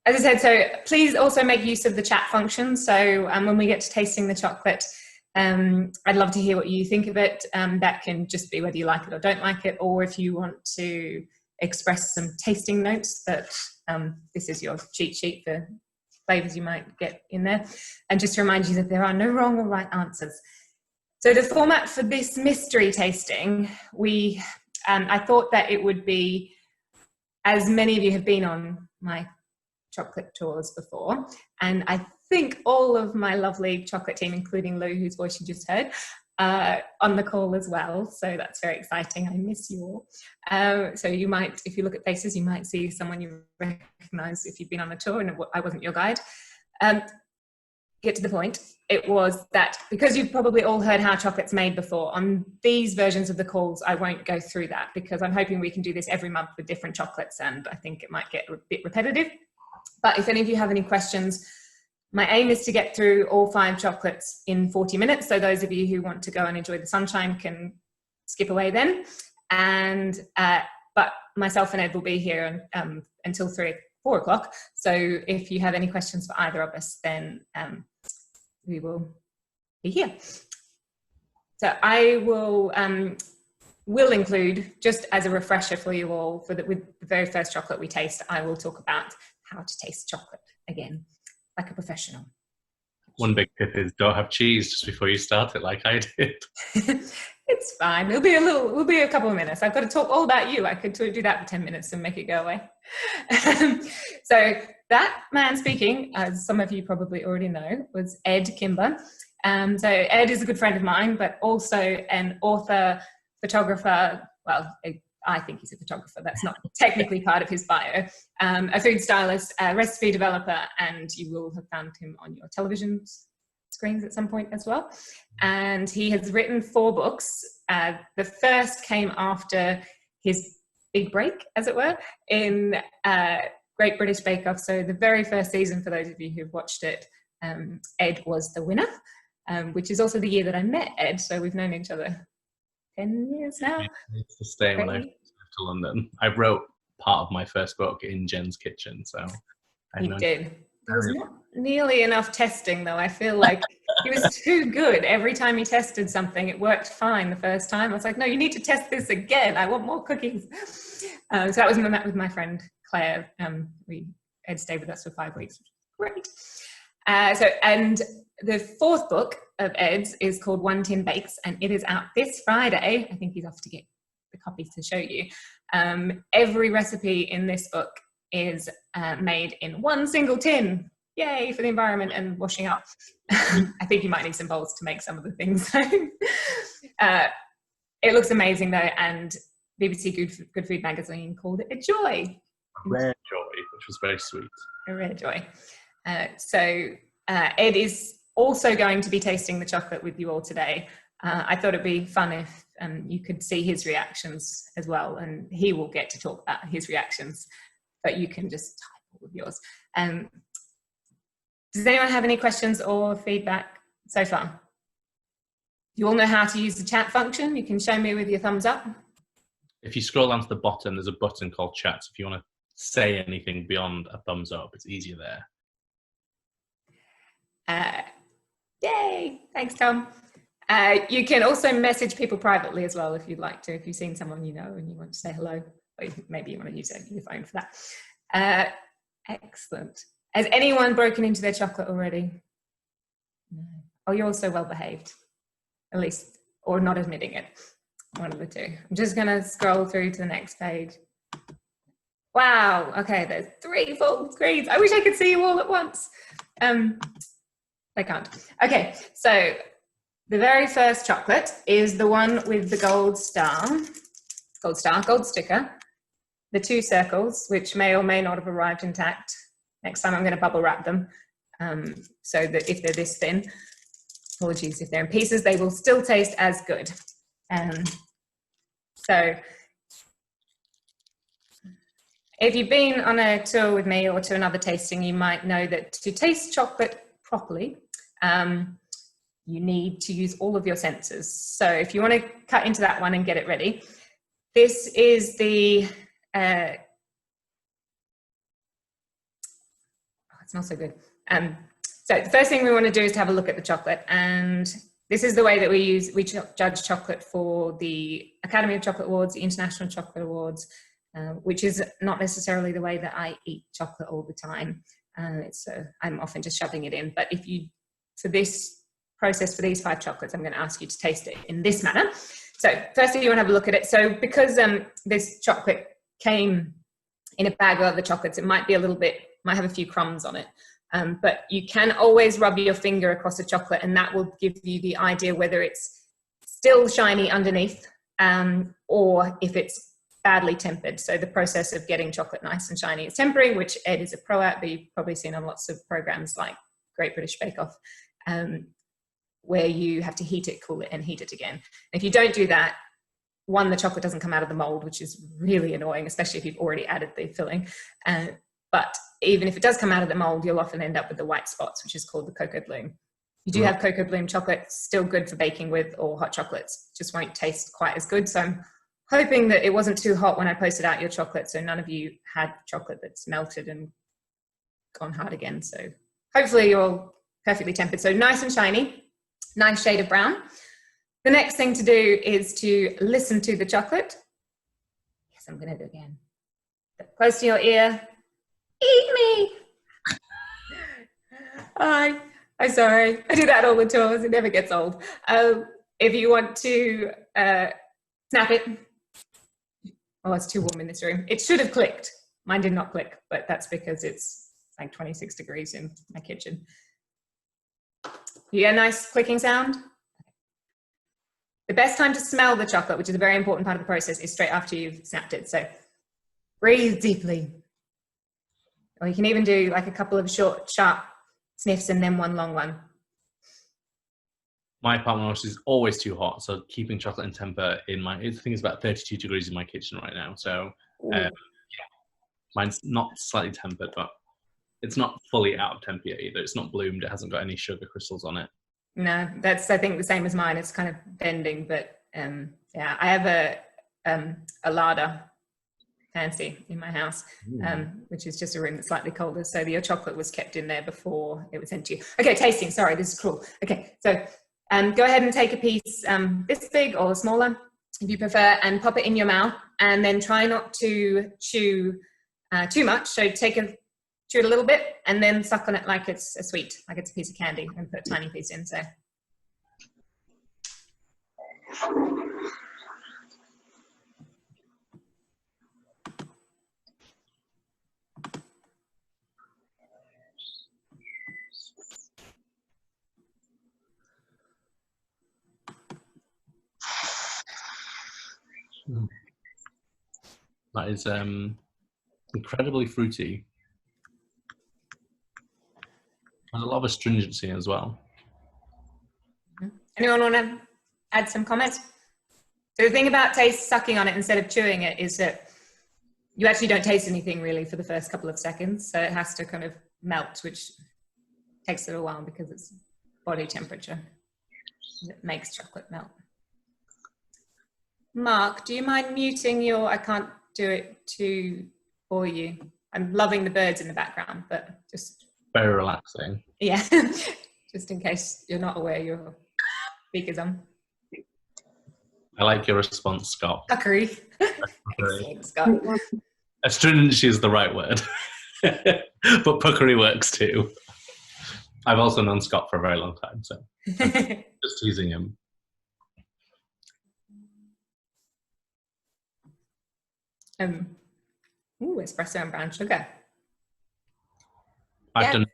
as I said, so please also make use of the chat function. So when we get to tasting the chocolate, I'd love to hear what you think of it. That can just be whether you like it or don't like it, or if you want to express some tasting notes, that this is your cheat sheet for flavors you might get in there. And just to remind you that there are no wrong or right answers. So the format for this mystery tasting, I thought that it would be, as many of you have been on my chocolate tours before, and I think all of my lovely chocolate team, including Lou, whose voice you just heard, on the call as well. So that's very exciting. I miss you all. So you might, if you look at faces, you might see someone you recognize if you've been on the tour and I wasn't your guide. Get to the point. It was that because you've probably all heard how chocolate's made before, on these versions of the calls, I won't go through that because I'm hoping we can do this every month with different chocolates, and I think it might get a bit repetitive. But if any of you have any questions, my aim is to get through all 5 chocolates in 40 minutes. So those of you who want to go and enjoy the sunshine can skip away then. And but myself and Ed will be here until 4 o'clock. So if you have any questions for either of us, then we will be here. So I will include, just as a refresher for you all, with the very first chocolate we taste, I will talk about how to taste chocolate again, like a professional. One big tip is don't have cheese just before you start it, like I did. It's fine. It'll be a couple of minutes. I've got to talk all about you. I could do that for 10 minutes and make it go away. So that man speaking, as some of you probably already know, was Edd Kimber. So Ed is a good friend of mine, but also an author, photographer. Well, I think he's a photographer. That's not technically part of his bio. A food stylist, a recipe developer, and you will have found him on your television screens at some point as well. And he has written 4 books. The first came after his big break, as it were, in Great British Bake Off. So the very first season, for those of you who've watched it, Ed was the winner, which is also the year that I met Ed. So we've known each other 10 years now. It's the same when I moved to London. I wrote part of my first book in Jen's kitchen, so you did. There was not nearly enough testing, though. I feel like he was too good. Every time he tested something, it worked fine the first time. I was like, no, you need to test this again. I want more cookies. So that was when I met with my friend Claire. Ed stayed with us for 5 weeks. Great. And the 4th book of Ed's is called One Tin Bakes, and it is out this Friday. I think he's off to get the copies to show you. Every recipe in this book is made in one single tin. Yay for the environment and washing up. I think you might need some bowls to make some of the things. It looks amazing though, and BBC Good Food magazine called it a joy. A rare joy, which was very sweet. A rare joy. So Ed is also going to be tasting the chocolate with you all today. I thought it'd be fun if you could see his reactions as well, and he will get to talk about his reactions, but you can just type all of yours. Does anyone have any questions or feedback so far? You all know how to use the chat function. You can show me with your thumbs up. If you scroll down to the bottom, there's a button called chat. So if you want to say anything beyond a thumbs up, it's easier there. Yay! Thanks, Tom. You can also message people privately as well if you'd like to. If you've seen someone you know and you want to say hello, or maybe you want to use your phone for that. Excellent. Has anyone broken into their chocolate already? No. Oh, you're all so well behaved, at least, or not admitting it. One of the two. I'm just going to scroll through to the next page. Wow. Okay, there's 3 full screens. I wish I could see you all at once. I can't. Okay, so the very first chocolate is the one with the gold sticker, the 2 circles, which may or may not have arrived intact. Next time I'm going to bubble wrap them, so that if they're this thin, apologies if they're in pieces, they will still taste as good. So if you've been on a tour with me or to another tasting, you might know that to taste chocolate properly, you need to use all of your senses. So if you want to cut into that one and get it ready, this is the it smells so good. So the first thing we want to do is to have a look at the chocolate, and this is the way that we judge chocolate for the Academy of Chocolate Awards, the International Chocolate Awards, which is not necessarily the way that I eat chocolate all the time. I'm often just shoving it in. But for this process, for these 5 chocolates, I'm going to ask you to taste it in this manner. So firstly, you want to have a look at it. So because this chocolate came in a bag with other chocolates, it might have a few crumbs on it. But you can always rub your finger across a chocolate, and that will give you the idea whether it's still shiny underneath or if it's badly tempered. So the process of getting chocolate nice and shiny is tempering, which Edd is a pro at, but you've probably seen on lots of programs like Great British Bake Off, where you have to heat it, cool it, and heat it again. And if you don't do that, one, the chocolate doesn't come out of the mold, which is really annoying, especially if you've already added the filling. But even if it does come out of the mold, you'll often end up with the white spots, which is called the cocoa bloom. You do have cocoa bloom chocolate, still good for baking with, or hot chocolates, just won't taste quite as good. So I'm hoping that it wasn't too hot when I posted out your chocolate, so none of you had chocolate that's melted and gone hard again. So hopefully you're all perfectly tempered. So nice and shiny, nice shade of brown. The next thing to do is to listen to the chocolate. Yes, I'm going to do it again. Close to your ear. Eat me. I'm sorry. I do that all the tours. It never gets old. If you want to snap it. Oh, it's too warm in this room. It should have clicked. Mine did not click, but that's because it's like 26 degrees in my kitchen. You get a nice clicking sound? The best time to smell the chocolate, which is a very important part of the process, is straight after you've snapped it. So breathe deeply. Or you can even do like a couple of short, sharp sniffs and then one long one. My apartment is always too hot, so keeping chocolate in temper I think it's about 32 degrees in my kitchen right now. So yeah, mine's not slightly tempered, but it's not fully out of temper yet either. It's not bloomed. It hasn't got any sugar crystals on it. No, that's, I think, the same as mine. It's kind of bending, but yeah, I have a larder fancy in my house, which is just a room that's slightly colder. So your chocolate was kept in there before it was sent to you. Okay, tasting. Sorry, this is cruel. Okay, so go ahead and take a piece this big or smaller, if you prefer, and pop it in your mouth, and then try not to chew too much. So chew it a little bit, and then suck on it like it's a sweet, like it's a piece of candy, and put a tiny piece in. So. That is incredibly fruity. There's a lot of astringency as well. Anyone want to add some comments? So the thing about sucking on it instead of chewing it is that you actually don't taste anything really for the first couple of seconds. So it has to kind of melt, which takes a little while because it's body temperature. It makes chocolate melt. Mark, do you mind muting your, I can't do it for you. I'm loving the birds in the background, but just... Very relaxing. Yeah, just in case you're not aware your speaker's on. I like your response, Scott. Puckery. Excellent, Scott. Astringency is the right word, but puckery works too. I've also known Scott for a very long time, so I'm just teasing him. Espresso and brown sugar. I've done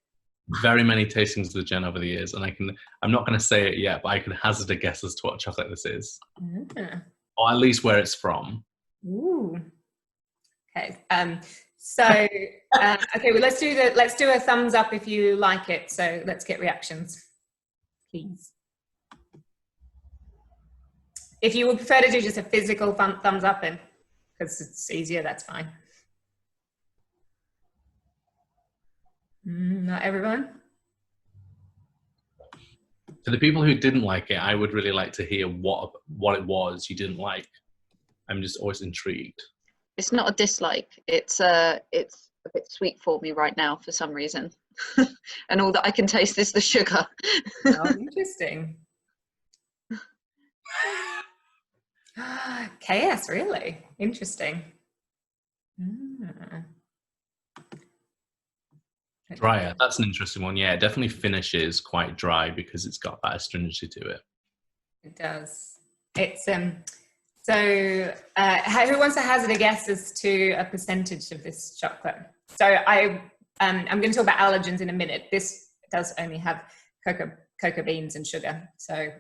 very many tastings with Jen over the years, and I'm not going to say it yet, but I can hazard a guess as to what chocolate this is. Or at least where it's from. Ooh. Okay. Okay, well, let's do a thumbs up if you like it. So let's get reactions, please. If you would prefer to do just a physical thumbs up, and because it's easier, that's fine. Not everyone. For the people who didn't like it, I would really like to hear what it was you didn't like. I'm just always intrigued. It's not a dislike. It's a bit sweet for me right now for some reason. and all that I can taste is the sugar. Oh, interesting. KS, really? Interesting. Drier. That's an interesting one. Yeah, it definitely finishes quite dry because it's got that astringency to it. It does. It's so who wants to hazard a guess as to a percentage of this chocolate? So I'm going to talk about allergens in a minute. This does only have cocoa beans and sugar, so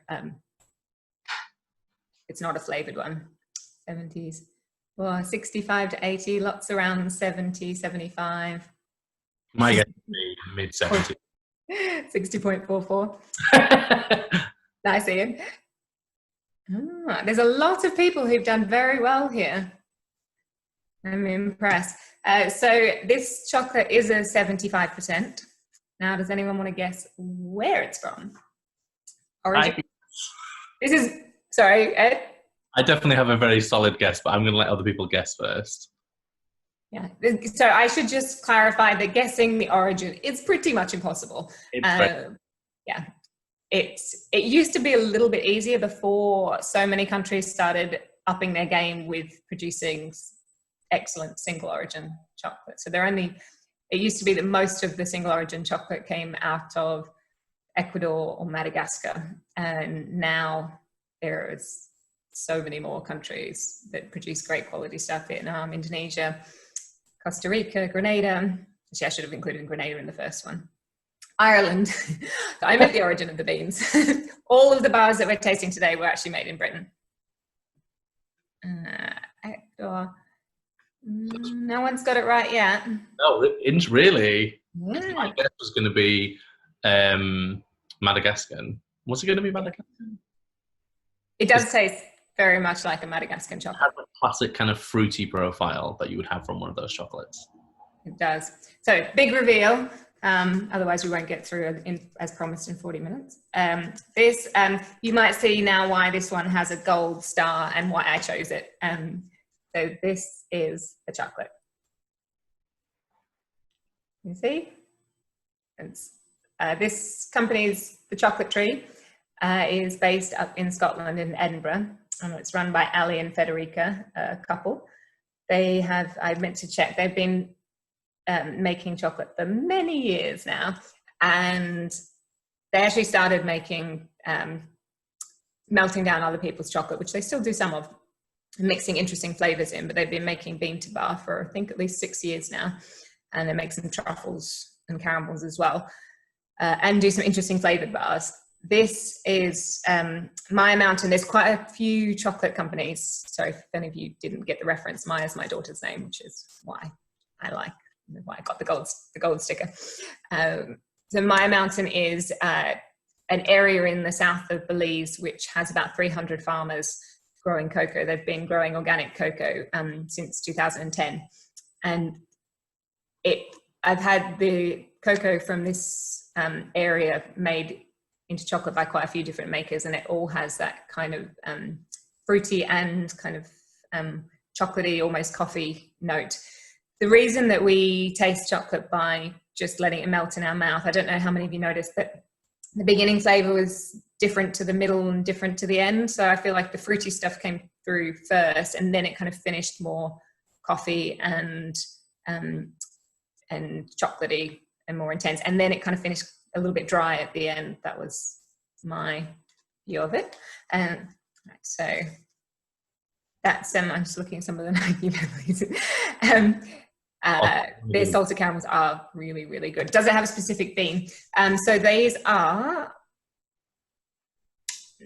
it's not a flavored one. 70s, well, 65 to 80, lots around 70, 75. My guess would be mid-70s. 60.44. Nice, Ian. There's a lot of people who've done very well here. I'm impressed. So this chocolate is a 75%. Now, does anyone want to guess where it's from? Origin? This is, sorry, Ed? I definitely have a very solid guess, but I'm going to let other people guess first. Yeah, so I should just clarify that guessing the origin is pretty much impossible. Yeah, it used to be a little bit easier before so many countries started upping their game with producing excellent single origin chocolate. So it used to be that most of the single origin chocolate came out of Ecuador or Madagascar, and now there's so many more countries that produce great quality stuff. Vietnam, Indonesia, Costa Rica, Grenada. Actually, I should have included Grenada in the first one. Ireland. I meant the origin of the beans. All of the bars that we're tasting today were actually made in Britain. Ecuador. No one's got it right yet. No, really? Yeah. My guess was going to be Madagascar. Was it going to be Madagascar? It does taste very much like a Madagascan chocolate. It has a classic kind of fruity profile that you would have from one of those chocolates. It does. So big reveal. Otherwise we won't get through as promised in 40 minutes. You might see now why this one has a gold star and why I chose it. So this is the chocolate. You see? This company's The Chocolate Tree is based up in Scotland in Edinburgh. It's run by Ali and Federica, a couple. I meant to check, they've been making chocolate for many years now, and they actually started making melting down other people's chocolate, which they still do some of, mixing interesting flavors in, but they've been making bean to bar for I think at least 6 years now, and they make some truffles and caramels as well, and do some interesting flavored bars. This is Maya Mountain. There's quite a few chocolate companies. Sorry if any of you didn't get the reference. Maya's my daughter's name, which is why I got the gold sticker. So Maya Mountain is an area in the south of Belize, which has about 300 farmers growing cocoa. They've been growing organic cocoa since 2010. And I've had the cocoa from this area made into chocolate by quite a few different makers, and it all has that kind of fruity and kind of chocolatey, almost coffee note. The reason that we taste chocolate by just letting it melt in our mouth, I don't know how many of you noticed that the beginning flavor was different to the middle and different to the end. So I feel like the fruity stuff came through first, and then it kind of finished more coffee and chocolatey and more intense. And then it kind of finished a little bit dry at the end. That was my view of it. Right, so that's I'm just looking at some of the Nike memories. Their salted caramels are really, really good. Does it have a specific bean? So these are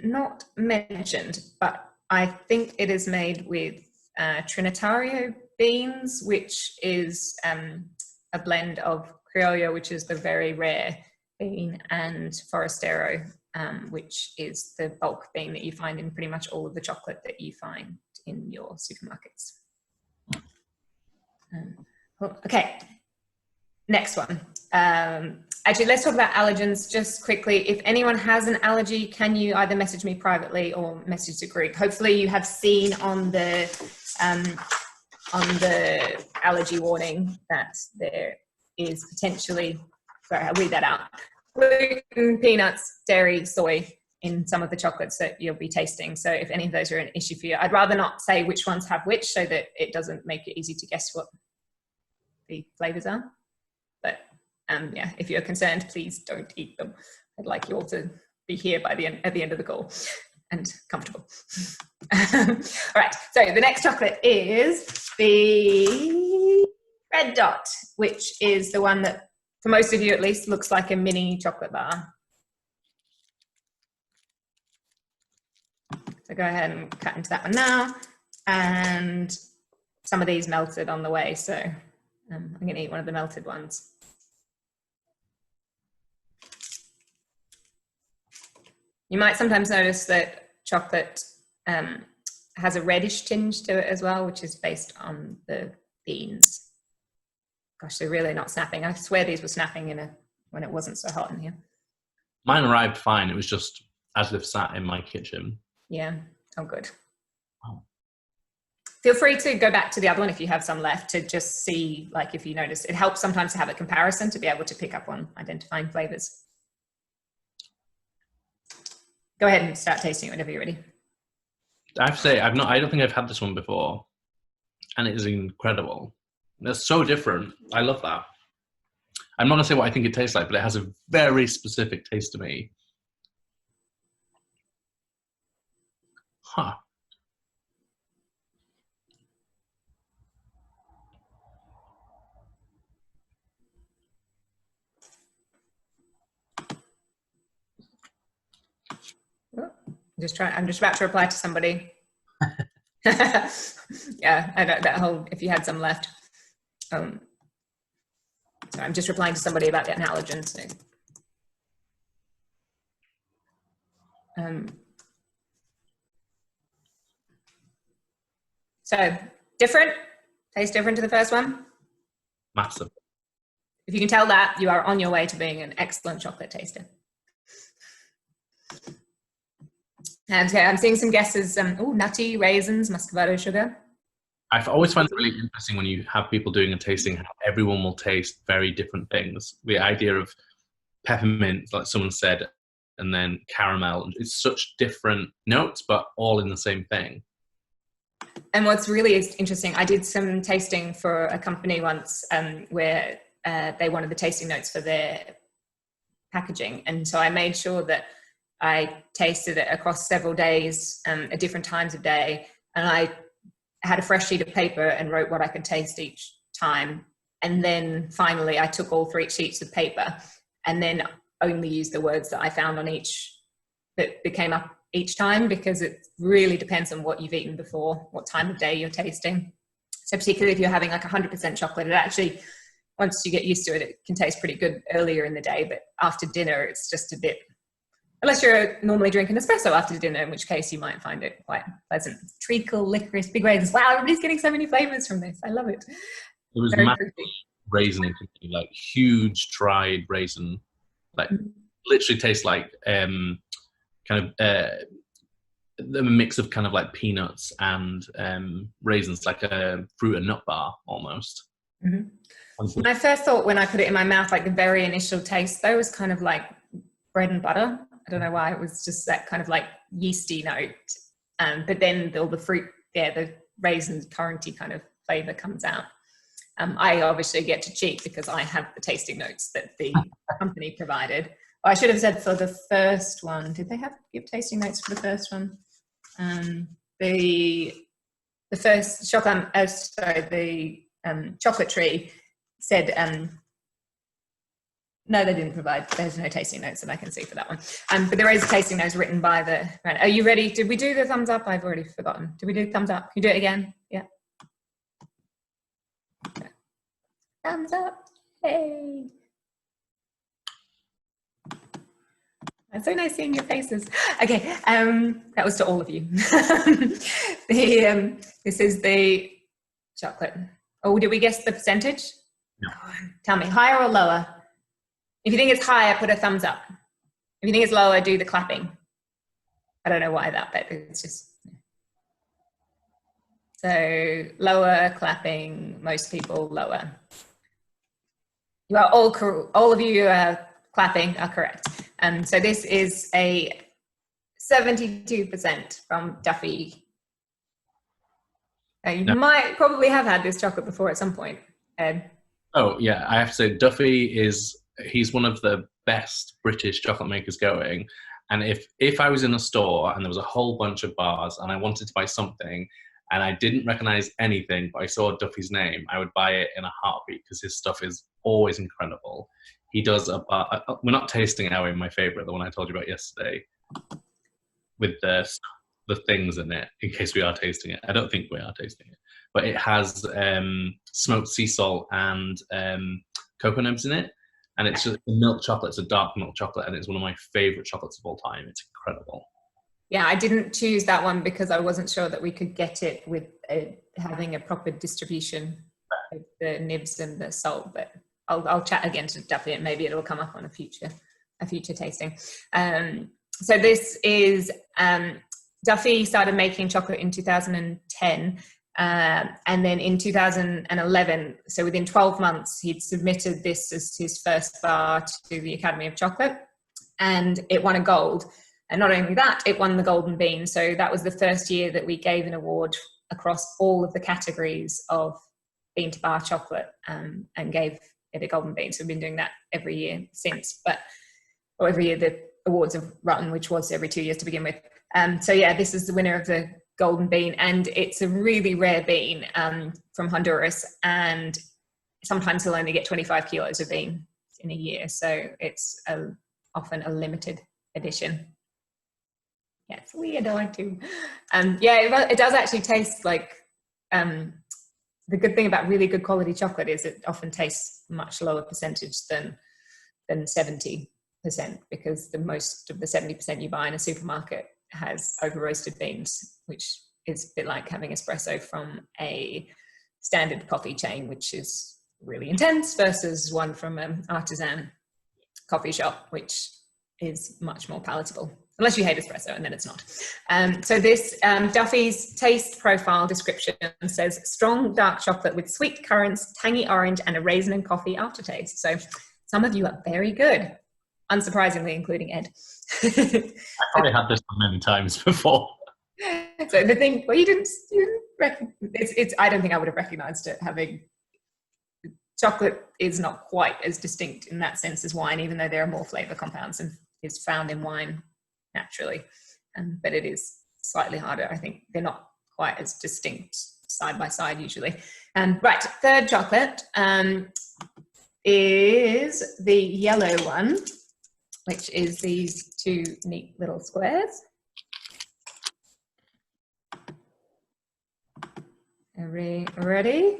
not mentioned, but I think it is made with Trinitario beans, which is a blend of Criollo, which is the very rare bean, and Forastero, which is the bulk bean that you find in pretty much all of the chocolate that you find in your supermarkets. Okay, next one. Actually, let's talk about allergens just quickly. If anyone has an allergy, can you either message me privately or message the group? Hopefully you have seen on the allergy warning that there is potentially sorry, I'll read that out. Gluten, peanuts, dairy, soy in some of the chocolates that you'll be tasting. So if any of those are an issue for you, I'd rather not say which ones have which so that it doesn't make it easy to guess what the flavors are. But yeah, if you're concerned, please don't eat them. I'd like you all to be here by the end, at the end of the call and comfortable. All right, so the next chocolate is the Red Dot, which is the one that, for most of you at least, looks like a mini chocolate bar. So go ahead and cut into that one now. And some of these melted on the way, so I'm going to eat one of the melted ones. You might sometimes notice that chocolate has a reddish tinge to it as well, which is based on the beans. Gosh, they're really not snapping. I swear these were snapping when it wasn't so hot in here. Mine arrived fine. It was just as they've sat in my kitchen. Yeah. Oh, good. Wow. Feel free to go back to the other one if you have some left to just see, like, if you notice. It helps sometimes to have a comparison to be able to pick up on identifying flavors. Go ahead and start tasting it whenever you're ready. I have to say, I don't think I've had this one before, and it is incredible. It's so different. I love that. I'm not going to say what I think it tastes like, but it has a very specific taste to me. Huh. I'm just about to reply to somebody. Yeah, I know that whole, if you had some left. So I'm just replying to somebody about getting allergens. So different, tastes different to the first one. Massive. If you can tell that, you are on your way to being an excellent chocolate taster. And okay, I'm seeing some guesses. Oh, nutty, raisins, muscovado sugar. I've always found it really interesting when you have people doing a tasting, how everyone will taste very different things. The idea of peppermint, like someone said, and then caramel, it's such different notes, but all in the same thing. And what's really interesting, I did some tasting for a company once where they wanted the tasting notes for their packaging. And so I made sure that I tasted it across several days at different times of day. And I had a fresh sheet of paper and wrote what I could taste each time. And then finally I took all 3 sheets of paper and then only used the words that I found on each that came up each time, because it really depends on what you've eaten before, what time of day you're tasting. So particularly if you're having like 100% chocolate, it actually, once you get used to it, it can taste pretty good earlier in the day, but after dinner, it's just a bit, unless you're normally drinking espresso after dinner, in which case you might find it quite pleasant. Treacle, licorice, big raisins. Wow, everybody's getting so many flavors from this. I love it. It was massive raisin, like huge dried raisin, like literally tastes like kind of a mix of kind of like peanuts and raisins, like a fruit and nut bar almost. Mm-hmm. My first thought when I put it in my mouth, like the very initial taste though, was kind of like bread and butter. I don't know why, it was just that kind of like yeasty note. But then all the fruit, yeah, the raisins, currenty kind of flavor comes out. I obviously get to cheat because I have the tasting notes that the company provided. I should have said for the first one, did they give tasting notes for the first one? The first chocolate, the chocolate tree said, no, they didn't provide, there's no tasting notes that I can see for that one. But there is a tasting notes written by the, are you ready? Did we do the thumbs up? I've already forgotten. Did we do thumbs up? Can you do it again? Yeah. Thumbs up, hey. It's so nice seeing your faces. Okay, that was to all of you. This is the chocolate. Oh, did we guess the percentage? No. Tell me, higher or lower? If you think it's higher, put a thumbs up. If you think it's lower, do the clapping. I don't know why that, but it's just. So lower, clapping, most people lower. You are all of you clapping are correct. So this is a 72% from Duffy. You might probably have had this chocolate before at some point, Ed. Oh yeah, I have to say Duffy he's one of the best British chocolate makers going. And if I was in a store and there was a whole bunch of bars and I wanted to buy something and I didn't recognize anything, but I saw Duffy's name, I would buy it in a heartbeat because his stuff is always incredible. He does a bar. We're not tasting it, my favorite, the one I told you about yesterday, with the things in it. In case we are tasting it, I don't think we are tasting it, but it has smoked sea salt and cocoa nibs in it, and it's just milk chocolate. It's a dark milk chocolate, and it's one of my favorite chocolates of all time. It's incredible. Yeah, I didn't choose that one because I wasn't sure that we could get it with having a proper distribution of the nibs and the salt. But I'll chat again to Duffy, and maybe it'll come up on a future tasting. So this is Duffy started making chocolate in 2010, and then in 2011, so within 12 months, he'd submitted this as his first bar to the Academy of Chocolate, and it won a gold. And not only that, it won the Golden Bean. So that was the first year that we gave an award across all of the categories of bean to bar chocolate, and gave it a Golden Bean. So we've been doing that every year since, or every year the awards have run, which was every 2 years to begin with. So yeah, this is the winner of the Golden Bean, and it's a really rare bean from Honduras, and sometimes he'll only get 25 kilos of bean in a year. So it's often a limited edition. Yes, we adore it too. Yeah, it does actually taste like, the good thing about really good quality chocolate is it often tastes much lower percentage than 70%, because the most of the 70% you buy in a supermarket has over roasted beans, which is a bit like having espresso from a standard coffee chain, which is really intense, versus one from an artisan coffee shop, which is much more palatable. Unless you hate espresso, and then it's not. So this Duffy's taste profile description says strong dark chocolate with sweet currants, tangy orange, and a raisin and coffee aftertaste. So some of you are very good, unsurprisingly, including Ed. I probably had this many times before. So the thing, well, you didn't recognize, I don't think I would have recognized it. Having chocolate is not quite as distinct in that sense as wine, even though there are more flavor compounds and is found in wine naturally, but it is slightly harder. I think they're not quite as distinct side by side usually. Right, third chocolate is the yellow one, which is these two neat little squares. Ready?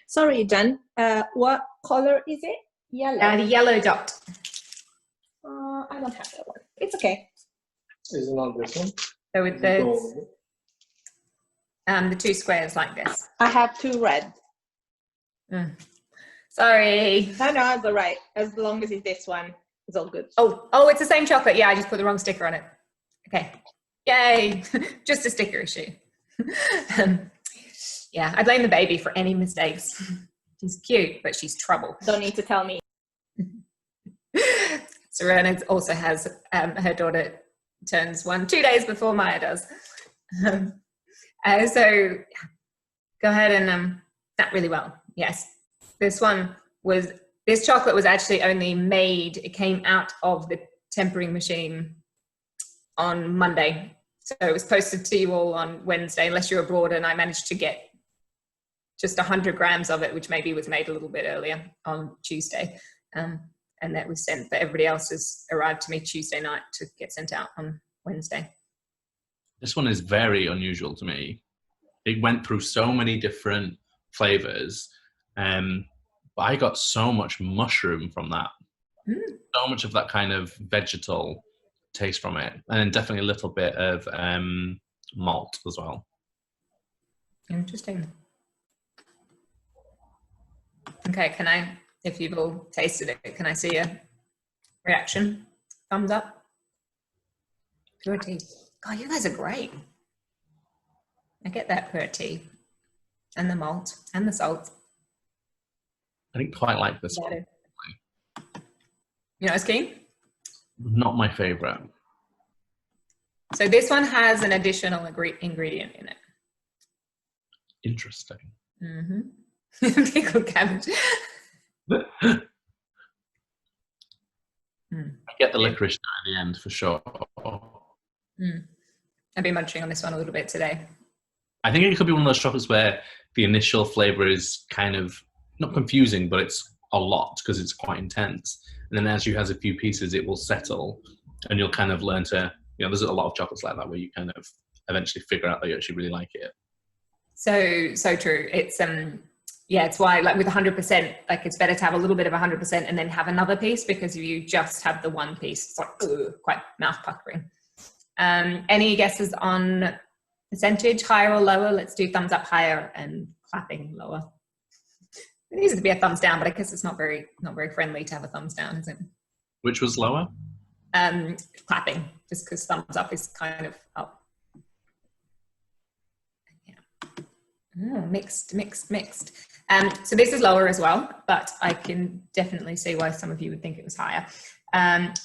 Sorry, Jen. What color is it? Yellow. The yellow dot. I don't have that one. It's okay. Is it not this one? So with the two squares like this. I have two red. Sorry. No, it's all right. As long as it's this one, it's all good. Oh, it's the same chocolate. Yeah, I just put the wrong sticker on it. Okay. Yay. Just a sticker issue. Yeah, I blame the baby for any mistakes. She's cute, but she's trouble. Don't need to tell me. Serena also has her daughter turns 1 2 days before Maya does. So go ahead and that really well. Yes, this chocolate was actually only made. It came out of the tempering machine on Monday, so it was posted to you all on Wednesday, unless you're abroad. And I managed to get just 100 grams of it, which maybe was made a little bit earlier on Tuesday. And that was sent, but everybody else has arrived to me Tuesday night to get sent out on Wednesday. This one is very unusual to me. It went through so many different flavors, but I got so much mushroom from that. So much of that kind of vegetal taste from it, and then definitely a little bit of malt as well. Interesting. Okay, if you've all tasted it, can I see a reaction? Thumbs up. Pure tea. God, you guys are great. I get that pure tea and the malt and the salt. I didn't quite like this one. You're not as keen? Not my favourite. So this one has an additional ingredient in it. Interesting. Mm-hmm. Pickled cabbage. I get the licorice at the end for sure. I've been munching on this one a little bit today. I think it could be one of those chocolates where the initial flavour is kind of not confusing, but it's a lot because it's quite intense. And then as you have a few pieces, it will settle, and you'll kind of learn to, there's a lot of chocolates like that where you kind of eventually figure out that you actually really like it. So true. It's it's why, like with 100%, like it's better to have a little bit of 100% and then have another piece, because if you just have the one piece, it's like quite mouth puckering. Any guesses on percentage, higher or lower? Let's do thumbs up higher and clapping lower. It needs to be a thumbs down, but I guess it's not very friendly to have a thumbs down, is it? Which was lower? Clapping, just because thumbs up is kind of up. Mixed. So this is lower as well, but I can definitely see why some of you would think it was higher.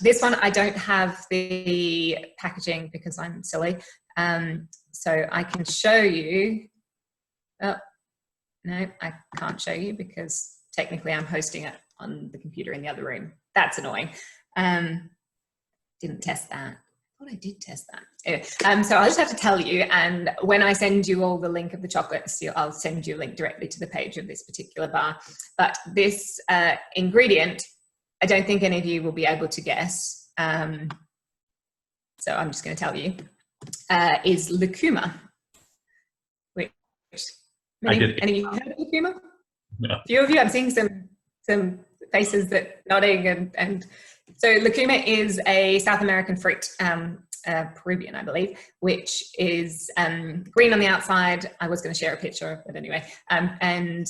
This one, I don't have the packaging because I'm silly. So I can show you. Oh, no, I can't show you because technically I'm hosting it on the computer in the other room. That's annoying. Didn't test that. I thought I did test that. Anyway, so I'll just have to tell you, and when I send you all the link of the chocolates, I'll send you a link directly to the page of this particular bar. But this ingredient, I don't think any of you will be able to guess. So I'm just going to tell you, is lucuma. Which any of you heard of lucuma? No. A few of you, I'm seeing some faces that nodding, and so lucuma is a South American fruit, Peruvian, I believe, which is green on the outside. I was going to share a picture, but anyway, and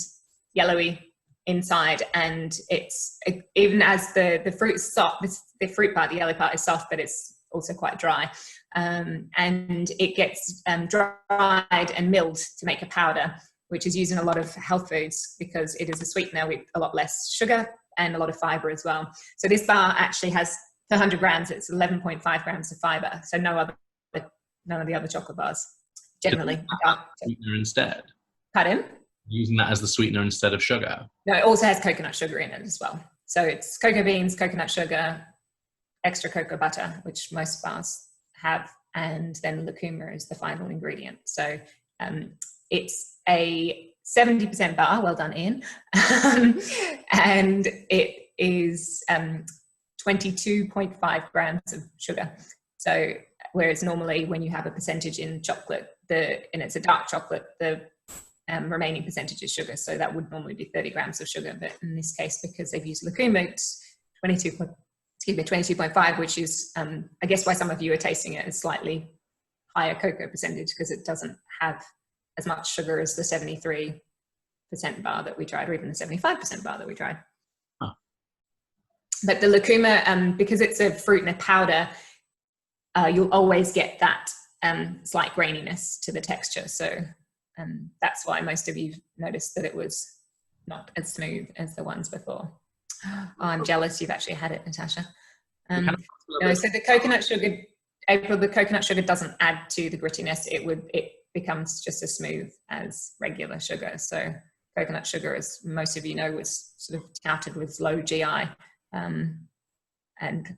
yellowy inside, and it's even as the fruit is soft. The fruit part, the yellow part, is soft, but it's also quite dry, and it gets dried and milled to make a powder, which is used in a lot of health foods because it is a sweetener with a lot less sugar and a lot of fiber as well. So this bar actually has, for 100 grams, it's 11.5 grams of fiber. So none of the other chocolate bars generally. Sweetener instead. Pardon? Using that as the sweetener instead of sugar. No, it also has coconut sugar in it as well. So it's cocoa beans, coconut sugar, extra cocoa butter, which most bars have, and then lucuma is the final ingredient. So it's a 70% bar, well done, Ian, and it is 22.5 grams of sugar. So whereas normally when you have a percentage in chocolate, and it's a dark chocolate, the remaining percentage is sugar. So that would normally be 30 grams of sugar, but in this case, because they've used lucuma, it's 22.5, which is, I guess why some of you are tasting it, is slightly higher cocoa percentage, because it doesn't have as much sugar as the 73% bar that we tried, or even the 75% bar that we tried. Huh. But the lucuma, because it's a fruit and a powder, you'll always get that slight graininess to the texture. So that's why most of you noticed that it was not as smooth as the ones before. Oh, I'm jealous you've actually had it, Natasha. No, so the coconut sugar, April, the coconut sugar doesn't add to the grittiness. It becomes just as smooth as regular sugar. So coconut sugar, as most of you know, was sort of touted with low GI and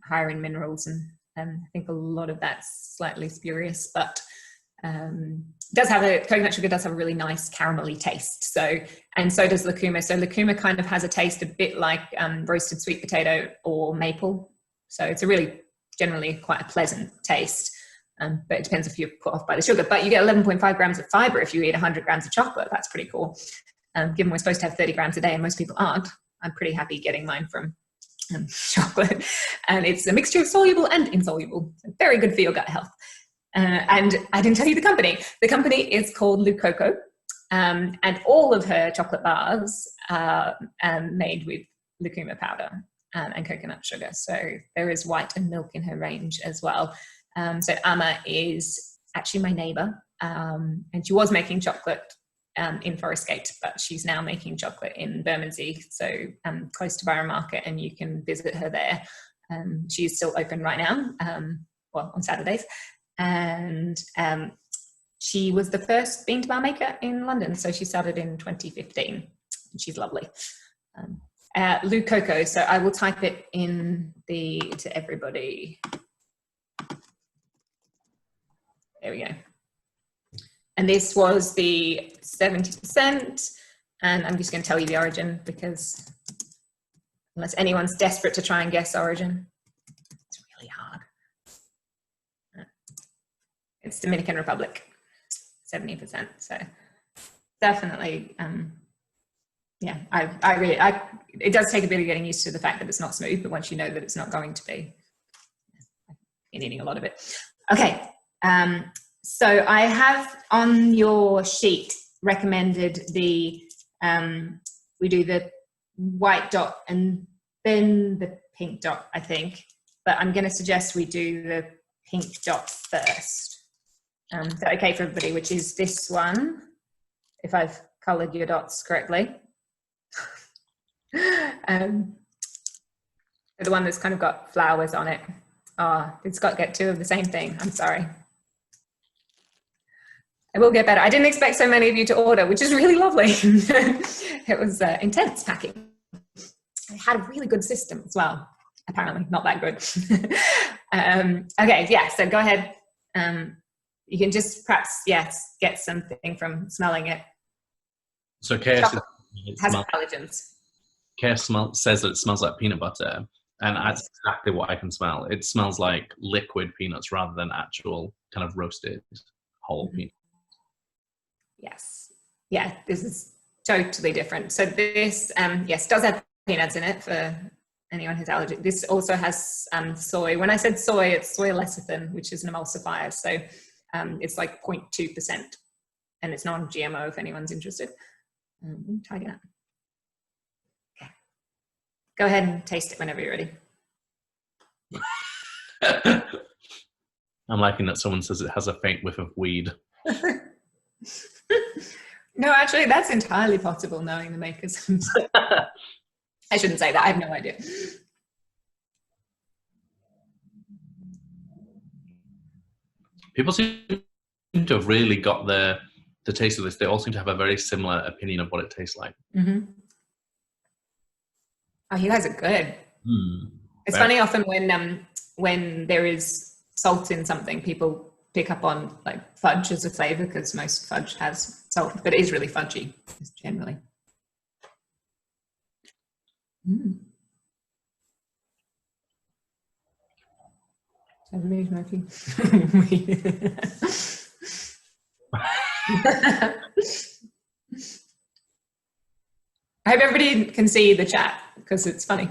higher in minerals, and I think a lot of that's slightly spurious, but coconut sugar does have a really nice caramelly taste. So, and so does lucuma. So lucuma kind of has a taste a bit like roasted sweet potato or maple. So it's generally quite a pleasant taste. But it depends if you're put off by the sugar. But you get 11.5 grams of fiber if you eat 100 grams of chocolate. That's pretty cool. Given we're supposed to have 30 grams a day and most people aren't, I'm pretty happy getting mine from chocolate. And it's a mixture of soluble and insoluble. So very good for your gut health. And I didn't tell you the company. The company is called Lucoco. And all of her chocolate bars are made with lucuma powder and coconut sugar. So there is white and milk in her range as well. So Amma is actually my neighbour, and she was making chocolate in Forest Gate, but she's now making chocolate in Bermondsey, so close to Byron Market, and you can visit her there. She's still open right now, well, on Saturdays, and she was the first bean to bar maker in London, so she started in 2015, and she's lovely. Lou Coco, so I will type it in to everybody. There we go. And this was the 70%, and I'm just going to tell you the origin, because unless anyone's desperate to try and guess origin, it's really hard. It's Dominican Republic, 70%. So definitely, yeah, it does take a bit of getting used to the fact that it's not smooth, but once you know that it's not going to be, you're eating a lot of it. Okay. So I have on your sheet recommended we do the white dot and then the pink dot, I think, but I'm going to suggest we do the pink dot first. Is that okay for everybody? Which is this one, if I've coloured your dots correctly. The one that's kind of got flowers on it. Oh, it's got to get two of the same thing. I'm sorry. It will get better. I didn't expect so many of you to order, which is really lovely. It was intense packing. It had a really good system as well. Apparently, not that good. Okay, yeah, so go ahead. You can just perhaps, yes, get something from smelling it. So KS has allergens. KS says that it smells like peanut butter, and that's exactly what I can smell. It smells like liquid peanuts rather than actual kind of roasted whole peanuts. Yes. Yeah, this is totally different. So this, yes, does have peanuts in it for anyone who's allergic. This also has soy. When I said soy, it's soy lecithin, which is an emulsifier. So it's like 0.2%, and it's non-GMO if anyone's interested. Try it out. Okay. Go ahead and taste it whenever you're ready. I'm liking that someone says it has a faint whiff of weed. No, actually, that's entirely possible, knowing the makers. I shouldn't say that. I have no idea. People seem to have really got the taste of this. They all seem to have a very similar opinion of what it tastes like. Mm-hmm. Oh, you guys are good. It's funny often when there is salt in something, people pick up on like fudge as a flavour, because most fudge has salt, but it is really fudgy just generally. I hope everybody can see the chat, because it's funny.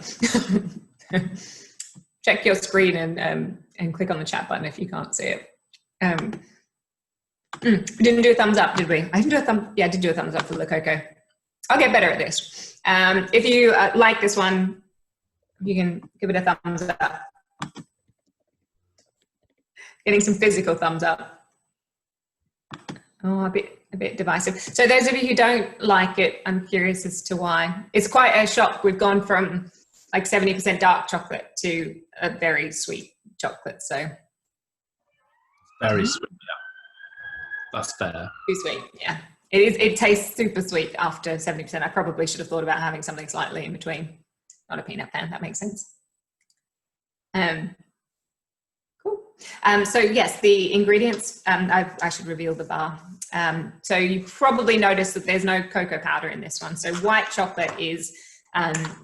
Check your screen and click on the chat button if you can't see it. We didn't do a thumbs up, did we? I didn't do a I did do a thumbs up for the cocoa. I'll get better at this. If you like this one, you can give it a thumbs up. Getting some physical thumbs up. Oh, a bit divisive. So those of you who don't like it, I'm curious as to why. It's quite a shock. We've gone from like 70% dark chocolate to a very sweet chocolate. So very sweet. Yeah, that's fair. Too sweet. Yeah, it is. It tastes super sweet after 70%. I probably should have thought about having something slightly in between. Not a peanut fan. That makes sense. Cool. So yes, the ingredients. I should reveal the bar. So you probably noticed that there's no cocoa powder in this one. So white chocolate is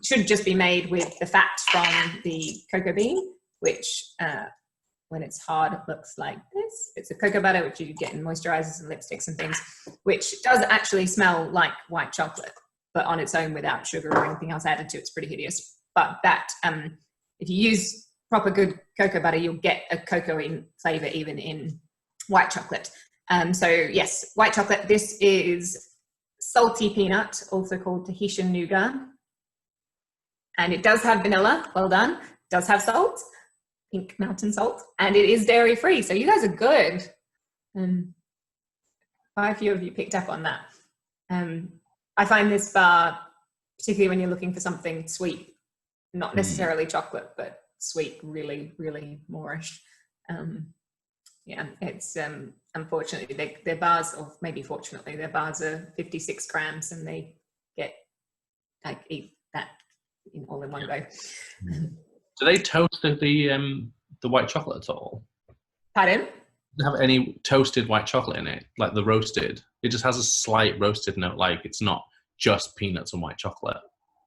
should just be made with the fat from the cocoa bean, which when it's hard, it looks like this. It's a cocoa butter, which you get in moisturizers and lipsticks and things, which does actually smell like white chocolate, but on its own without sugar or anything else added to it. It's pretty hideous. But that, if you use proper good cocoa butter, you'll get a cocoa flavor even in white chocolate. So yes, white chocolate. This is salty peanut, also called Tahitian nougat. And it does have vanilla, well done. It does have salt, pink mountain salt, and it is dairy free. So you guys are good. Quite a few of you picked up on that. I find this bar, particularly when you're looking for something sweet, not necessarily chocolate, but sweet, really, really moreish. Yeah, it's unfortunately their bars, or maybe fortunately, their bars are 56 grams, and they get eat that all in one go. Do they toast the white chocolate at all? Pardon? Does it have any toasted white chocolate in it, like the roasted? It just has a slight roasted note, like it's not just peanuts and white chocolate.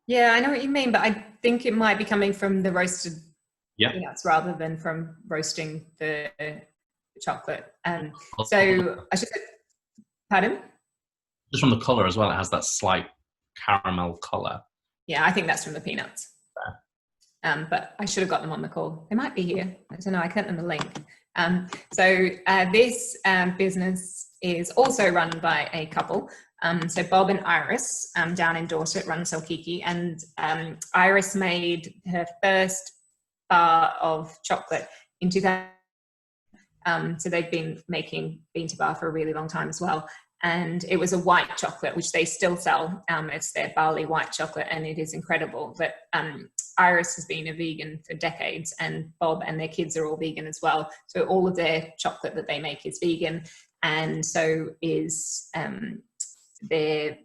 Yeah, I know what you mean, but I think it might be coming from the roasted peanuts rather than from roasting the chocolate. So I should say, pardon? Just from the colour as well, it has that slight caramel colour. Yeah, I think that's from the peanuts. But I should have got them on the call. They might be here. I don't know. I can't remember the link. So this business is also run by a couple. So Bob and Iris down in Dorset run Selkiki, and Iris made her first bar of chocolate in 2000. So they've been making bean to bar for a really long time as well. And it was a white chocolate, which they still sell. It's their barley white chocolate, and it is incredible. But Iris has been a vegan for decades, and Bob and their kids are all vegan as well. So all of their chocolate that they make is vegan, and so is their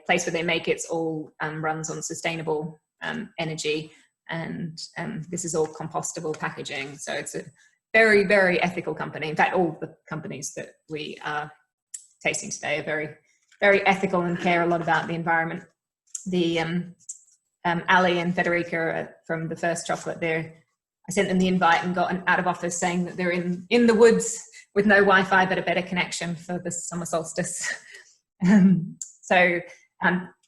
place where they make it's all runs on sustainable energy, and this is all compostable packaging. So it's a very, very ethical company. In fact, all the companies that we are tasting today are very, very ethical and care a lot about the environment. The Ali and Federica from the first chocolate there, I sent them the invite and got an out of office saying that they're in the woods with no Wi-Fi but a better connection for the summer solstice. So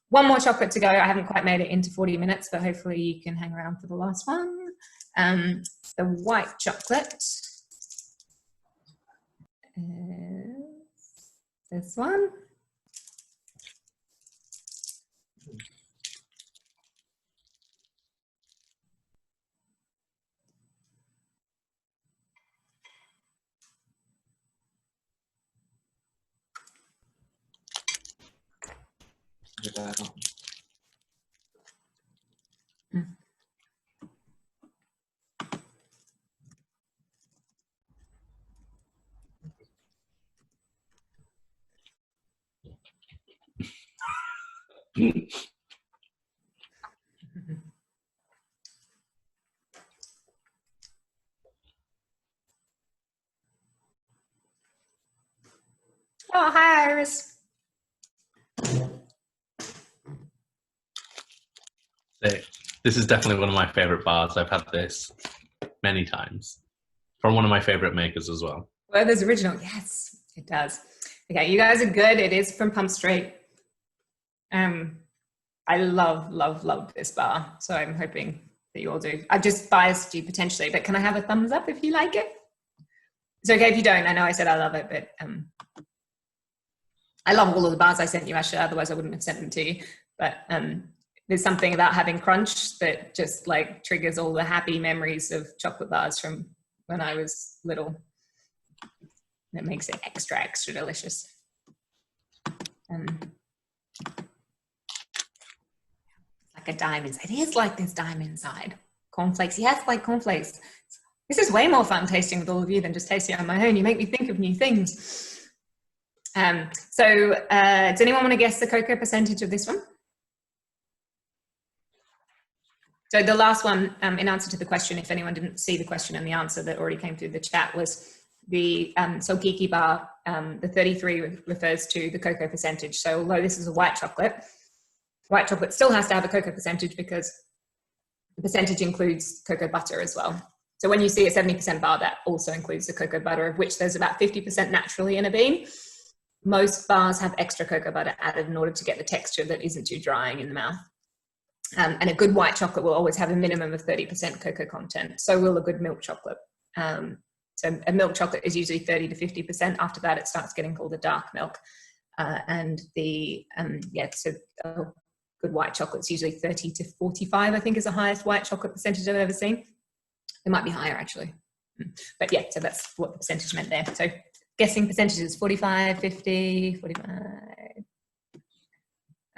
one more chocolate to go. I haven't quite made it into 40 minutes, but hopefully you can hang around for the last one. The white chocolate. This one. Oh, hi, Iris. This is definitely one of my favourite bars. I've had this many times from one of my favourite makers as well. Well, there's original. Yes, it does. Okay, you guys are good. It is from Pump Street. I love, love, love this bar. So I'm hoping that you all do. I've just biased you potentially, but can I have a thumbs up if you like it? It's okay if you don't. I know I said I love it, but I love all of the bars I sent you, Asha. Otherwise I wouldn't have sent them to you. But there's something about having crunch that just like triggers all the happy memories of chocolate bars from when I was little. That makes it extra, extra delicious. Like a dime inside. It is like this dime inside. Cornflakes. Yes, like cornflakes. This is way more fun tasting with all of you than just tasting on my own. You make me think of new things. Does anyone want to guess the cocoa percentage of this one? So the last one, in answer to the question, if anyone didn't see the question and the answer that already came through the chat, was the Selkiki bar. The 33 refers to the cocoa percentage. So although this is a white chocolate still has to have a cocoa percentage because the percentage includes cocoa butter as well. So when you see a 70% bar, that also includes the cocoa butter, of which there's about 50% naturally in a bean. Most bars have extra cocoa butter added in order to get the texture that isn't too drying in the mouth. And a good white chocolate will always have a minimum of 30% cocoa content. So will a good milk chocolate. So a milk chocolate is usually 30 to 50%. After that, it starts getting called a dark milk. And so a good white chocolate is usually 30 to 45, I think is the highest white chocolate percentage I've ever seen. It might be higher actually. But yeah, so that's what the percentage meant there. So guessing percentages, 45, 50, 45.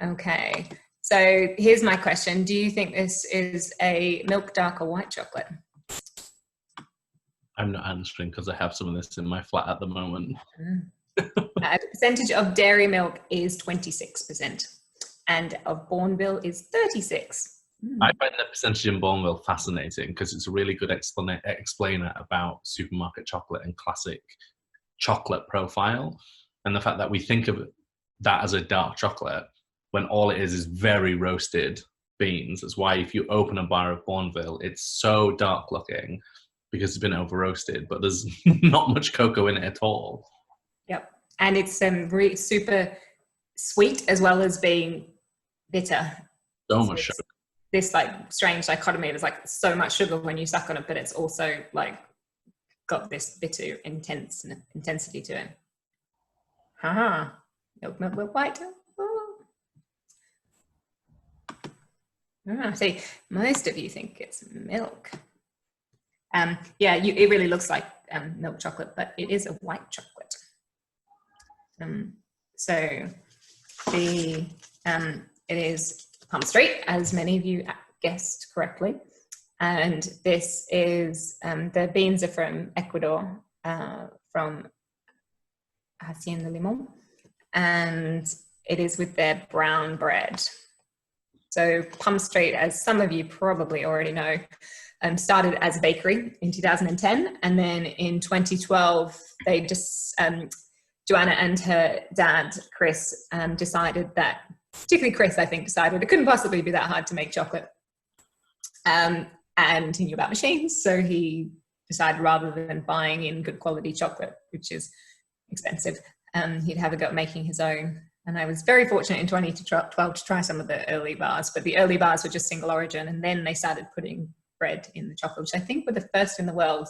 Okay, so here's my question. Do you think this is a milk, dark or white chocolate? I'm not answering because I have some of this in my flat at the moment. The percentage of dairy milk is 26% and of Bourneville is 36%. I find the percentage in Bourneville fascinating because it's a really good explainer about supermarket chocolate and classic chocolate profile, and the fact that we think of that as a dark chocolate when all it is very roasted beans. That's why if you open a bar of Bourneville, it's so dark looking because it's been over roasted, but there's not much cocoa in it at all. Yep, and it's really super sweet as well as being bitter. So much sugar. This like strange dichotomy. There's like so much sugar when you suck on it, but it's also like got this bitter intensity to it. Milk, white. See, most of you think it's milk. Yeah, it really looks like milk chocolate, but it is a white chocolate. So it is Palm Street, as many of you guessed correctly. And this is, the beans are from Ecuador, from Hacienda Limón, and it is with their brown bread. So Palm Street, as some of you probably already know, started as a bakery in 2010, and then in 2012, they just, Joanna and her dad, Chris, decided that, particularly Chris, I think, decided it couldn't possibly be that hard to make chocolate. And he knew about machines, so he decided rather than buying in good quality chocolate, which is expensive, he'd have a go at making his own. And I was very fortunate in 2012 to try some of the early bars, but the early bars were just single origin, and then they started putting bread in the chocolate, which I think were the first in the world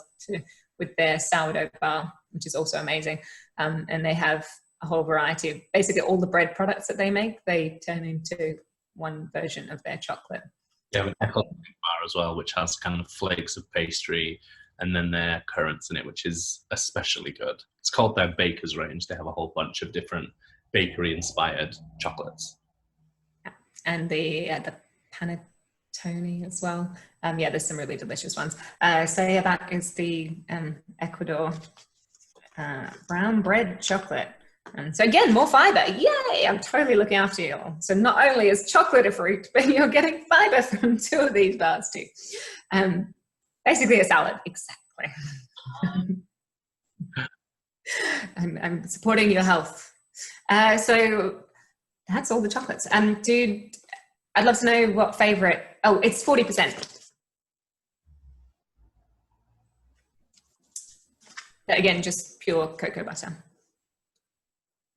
with their sourdough bar, which is also amazing. And they have a whole variety of, basically all the bread products that they make, they turn into one version of their chocolate. They have an eclectic bar as well, which has kind of flakes of pastry and then their currants in it, which is especially good. It's called their Baker's range. They have a whole bunch of different bakery-inspired chocolates. And the panettone as well. Yeah, there's some really delicious ones. So yeah, that is the Ecuador brown bread chocolate. And so again, more fiber. Yay! I'm totally looking after you all. So not only is chocolate a fruit, but you're getting fiber from 2 of these bars too. Basically a salad, exactly. I'm supporting your health. So that's all the chocolates. Dude, I'd love to know what favorite. Oh, it's 40%. Again, just pure cocoa butter.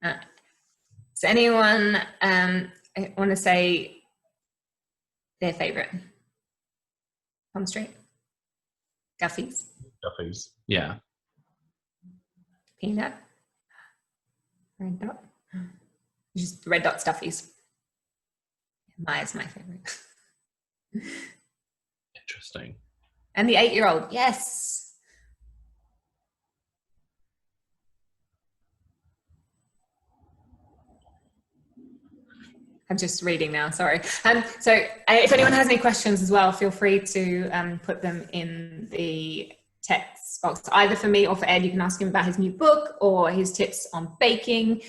Does anyone want to say their favorite? Palm Street? Guffey's? Guffey's, yeah. Peanut? Red Dot? Just Red Dot Stuffies. Maya's my favorite. Interesting. And the 8-year-old, yes. I'm just reading now, sorry. So if anyone has any questions as well, feel free to put them in the text box, either for me or for Ed. You can ask him about his new book or his tips on baking.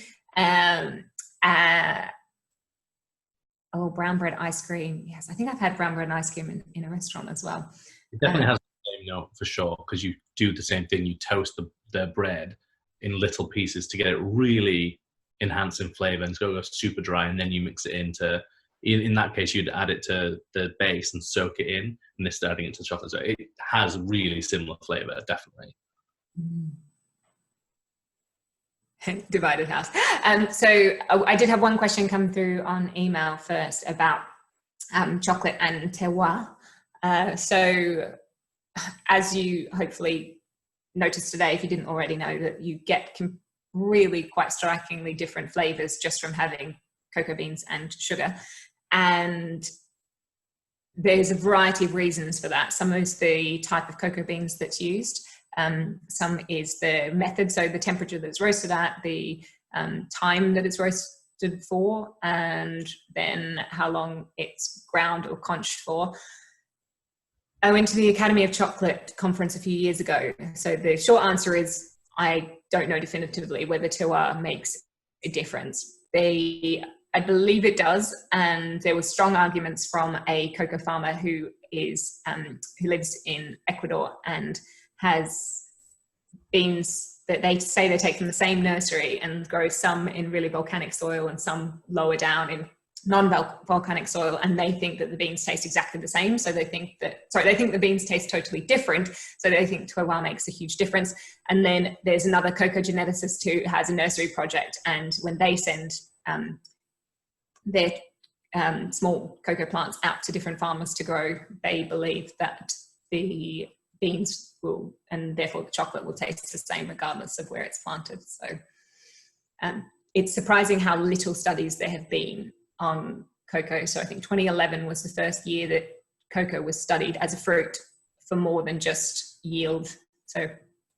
Oh, brown bread ice cream. Yes, I think I've had brown bread ice cream in a restaurant as well. It definitely has the same note for sure, because you do the same thing. You toast the bread in little pieces to get it really enhanced in flavor, and so it goes super dry, and then you mix it into, in that case, you'd add it to the base and soak it in, and this adding it to chocolate. So it has really similar flavor, definitely. Divided house. So I did have one question come through on email first about chocolate and terroir. So as you hopefully noticed today, if you didn't already know, that you get really quite strikingly different flavors just from having cocoa beans and sugar. And there's a variety of reasons for that. Some is the type of cocoa beans that's used. Some is the method, so the temperature that it's roasted at, the time that it's for, and then how long it's ground or conched for. I went to the Academy of Chocolate conference a few years ago. So the short answer is I don't know definitively whether terroir makes a difference. I believe it does, and there were strong arguments from a cocoa farmer who lives in Ecuador and has beans that they say they take from the same nursery and grow some in really volcanic soil and some lower down in non-volcanic soil, and they think that the beans taste exactly the same. So they think the beans taste totally different. So they think terroir makes a huge difference. And then there's another cocoa geneticist who has a nursery project, and when they send their small cocoa plants out to different farmers to grow, they believe that the beans will, and therefore the chocolate will taste the same regardless of where it's planted. So it's surprising how little studies there have been on cocoa. So I think 2011 was the first year that cocoa was studied as a fruit for more than just yield. So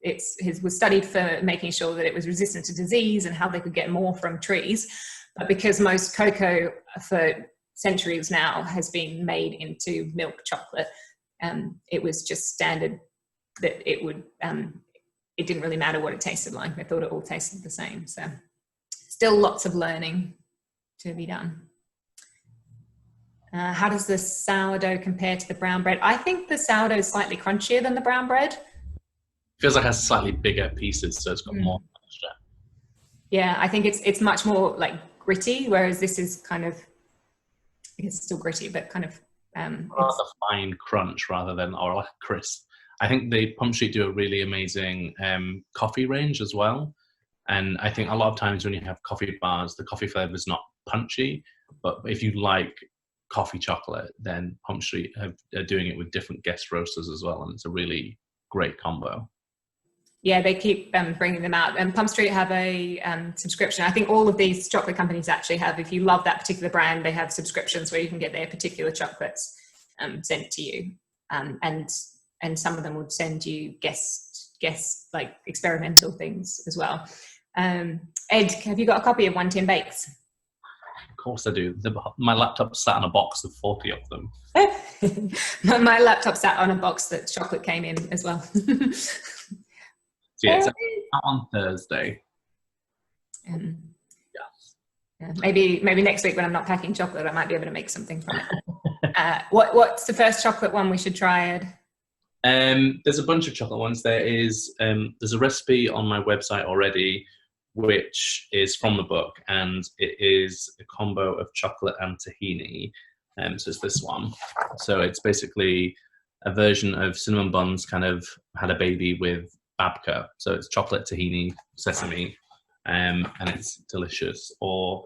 it was studied for making sure that it was resistant to disease and how they could get more from trees. But because most cocoa for centuries now has been made into milk chocolate, it was just standard that it didn't really matter what it tasted like. They thought it all tasted the same. So still lots of learning to be done. How does the sourdough compare to the brown bread? I think the sourdough is slightly crunchier than the brown bread. Feels like it has slightly bigger pieces, so it's got more texture. Yeah, I think it's much more like gritty, whereas this is kind of, it's still gritty, but kind of rather fine crunch rather than or like crisp. I think the Pump Street do a really amazing coffee range as well. And I think a lot of times when you have coffee bars, the coffee flavor is not punchy, but if you like coffee chocolate, then Pump Street are doing it with different guest roasters as well, and it's a really great combo. Yeah, they keep bringing them out. And Pump Street have a subscription. I think all of these chocolate companies actually have, if you love that particular brand, they have subscriptions where you can get their particular chocolates sent to you. And some of them would send you guest like experimental things as well. Ed, have you got a copy of 1 Tin Bakes? Of course I do. My laptop sat on a box of 40 of them. My laptop sat on a box that chocolate came in as well. So yeah, it's out on Thursday. Yeah, maybe next week when I'm not packing chocolate, I might be able to make something from it. What's the first chocolate one we should try, Ed? There's a bunch of chocolate ones. There's a recipe on my website already, which is from the book, and it is a combo of chocolate and tahini. So it's this one. So it's basically a version of cinnamon buns kind of had a baby with babka. So it's chocolate, tahini, sesame, and it's delicious. Or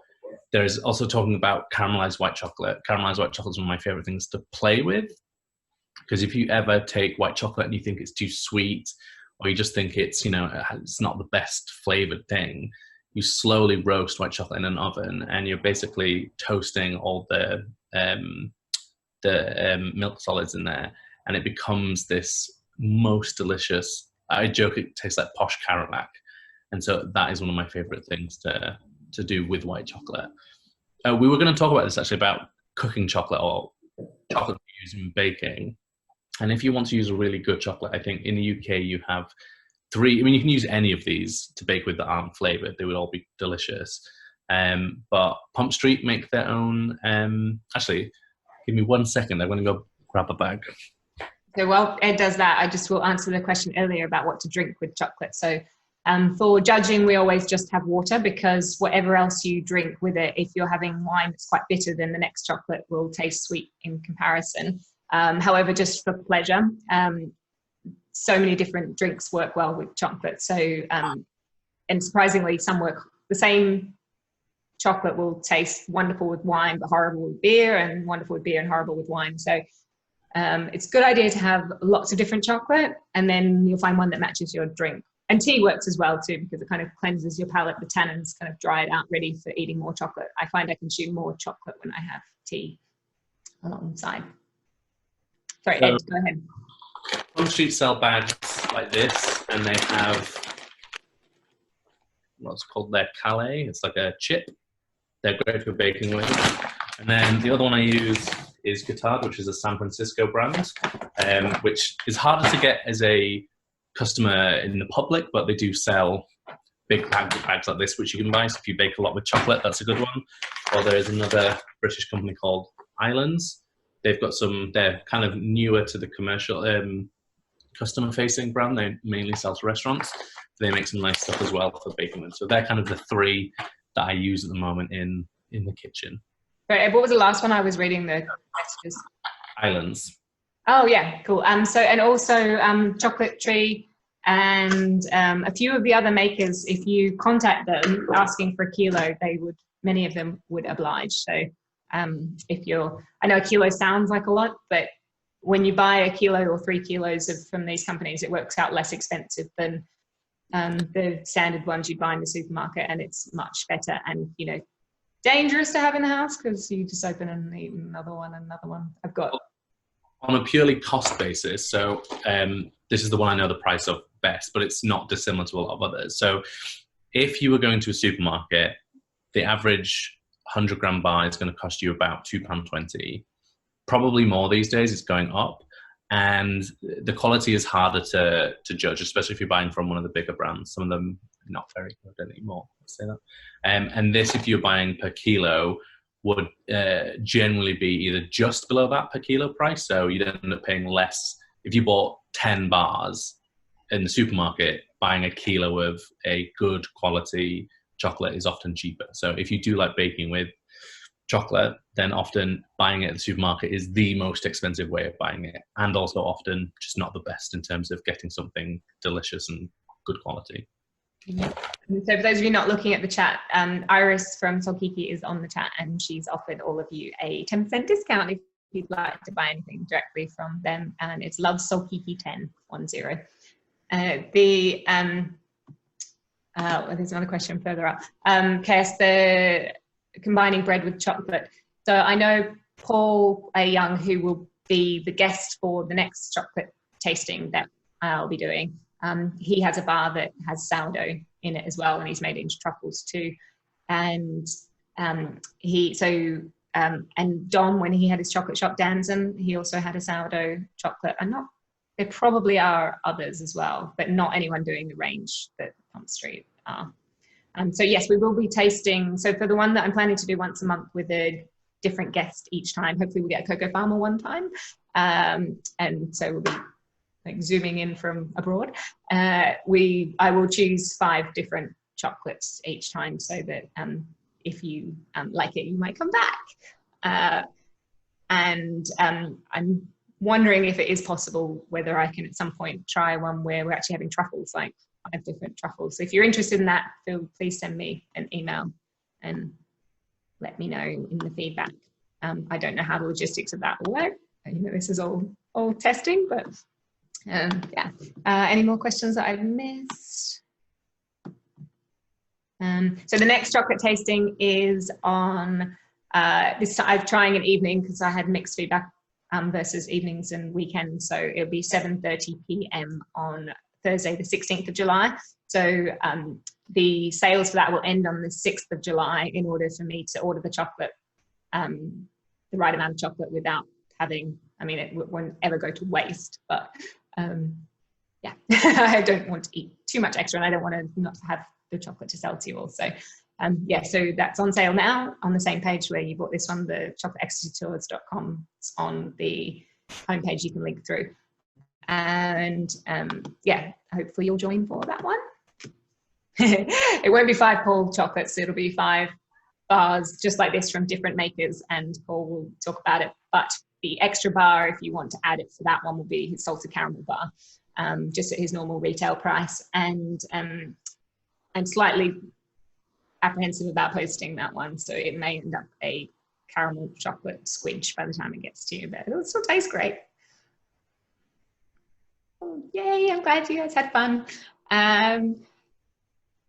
there's also talking about caramelized white chocolate. Caramelized white chocolate is one of my favorite things to play with, because if you ever take white chocolate and you think it's too sweet, or you just think it's, it's not the best flavored thing, you slowly roast white chocolate in an oven, and you're basically toasting all the milk solids in there, and it becomes this most delicious. I joke it tastes like posh Caramelak, and so that is one of my favorite things to do with white chocolate. We were going to talk about this actually, about cooking chocolate or chocolate used in baking. And if you want to use a really good chocolate, I think in the UK you have 3. I mean, you can use any of these to bake with that aren't flavored. They would all be delicious. But Pump Street make their own. Actually, give me 1 second. I'm going to go grab a bag. So while Ed does that, I just will answer the question earlier about what to drink with chocolate. So for judging, we always just have water, because whatever else you drink with it, if you're having wine that's quite bitter, then the next chocolate will taste sweet in comparison. However, just for pleasure, so many different drinks work well with chocolate. So, and surprisingly, some work. The same chocolate will taste wonderful with wine, but horrible with beer, and wonderful with beer and horrible with wine. So it's a good idea to have lots of different chocolate, and then you'll find one that matches your drink. And tea works as well too, because it kind of cleanses your palate. The tannins kind of dry it out, ready for eating more chocolate. I find I consume more chocolate when I have tea alongside. Sorry, Ed, go ahead. Pump Street sell bags like this, and they have what's called their Calais. It's like a chip, They're great for baking with. And then the other one I use is Guitard, which is a San Francisco brand, which is harder to get as a customer in the public, but they do sell big bags like this, which you can buy. So if you bake a lot with chocolate, that's a good one. Or there's another British company called Allergens. They've got they're kind of newer to the commercial, customer-facing brand. They mainly sell to restaurants. They make some nice stuff as well for baking with. So they're kind of the three that I use at the moment in the kitchen. Right. What was the last one I was reading? The messages. Islands. Oh yeah, cool. And also Chocolate Tree and a few of the other makers. If you contact them asking for a kilo, many of them would oblige. So I know a kilo sounds like a lot, but when you buy a kilo or 3 kilos from these companies, it works out less expensive than the standard ones you buy in the supermarket, and it's much better and, dangerous to have in the house because you just open and eat another one. I've got. On a purely cost basis, so this is the one I know the price of best, but it's not dissimilar to a lot of others. So if you were going to a supermarket, the average 100-gram bar is going to cost you about £2.20. Probably more these days, it's going up. And the quality is harder to judge, especially if you're buying from one of the bigger brands. Some of them are not very good anymore, let's say that. And this, if you're buying per kilo, would generally be either just below that per kilo price. So you'd end up paying less. If you bought 10 bars in the supermarket, buying a kilo of a good quality chocolate is often cheaper. So if you do like baking with chocolate, then often buying it at the supermarket is the most expensive way of buying it, and also often just not the best in terms of getting something delicious and good quality. Yeah. So for those of you not looking at the chat, Iris from Solkiki is on the chat, and she's offered all of you a 10% discount if you'd like to buy anything directly from them, and it's Love Solkiki 10. There's another question further up. Chaos, the combining bread with chocolate. So I know Paul A. Young, who will be the guest for the next chocolate tasting that I'll be doing. He has a bar that has sourdough in it as well, and he's made it into truffles too. And and Dom, when he had his chocolate shop Danzen, he also had a sourdough chocolate. There probably are others as well, but not anyone doing the range that Pump Street are. So yes, we will be tasting. So for the one that I'm planning to do once a month with a different guest each time, hopefully we'll get a cocoa farmer one time. And so we'll be like zooming in from abroad. I will choose 5 different chocolates each time, so that if you like it, you might come back. I'm wondering if it is possible whether I can at some point try one where we're actually having truffles, like 5 different truffles. So if you're interested in that, please send me an email and let me know in the feedback. I don't know how the logistics of that will work. This is all testing, but yeah. Any more questions that I've missed? So the next chocolate tasting is on this time. I'm trying an evening because I had mixed feedback versus evenings and weekends. So it'll be 7:30 p.m. on Thursday, the 16th of July. So the sales for that will end on the 6th of July in order for me to order the chocolate, the right amount of chocolate without having, it won't ever go to waste, but yeah, I don't want to eat too much extra, and I don't want to not have the chocolate to sell to you all. So yeah, so that's on sale now on the same page where you bought this one, the chocolateextratours.com. It's on the homepage, you can link through. And yeah, hopefully you'll join for that one. It won't be 5 Paul chocolates, it'll be 5 bars just like this from different makers, and Paul will talk about it. But the extra bar, if you want to add it for that one, will be his salted caramel bar, just at his normal retail price. And I'm slightly apprehensive about posting that one, so it may end up a caramel chocolate squidge by the time it gets to you, but it'll still taste great. Oh, yay, I'm glad you guys had fun.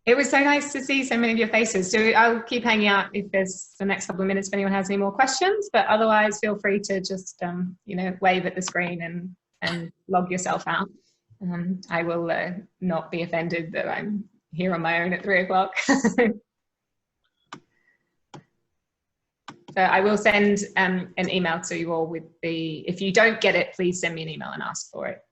It was so nice to see so many of your faces. So I'll keep hanging out if there's the next couple of minutes if anyone has any more questions, but otherwise feel free to just wave at the screen and log yourself out. I will not be offended that I'm here on my own at 3 o'clock. So I will send an email to you all with the, if you don't get it, please send me an email and ask for it.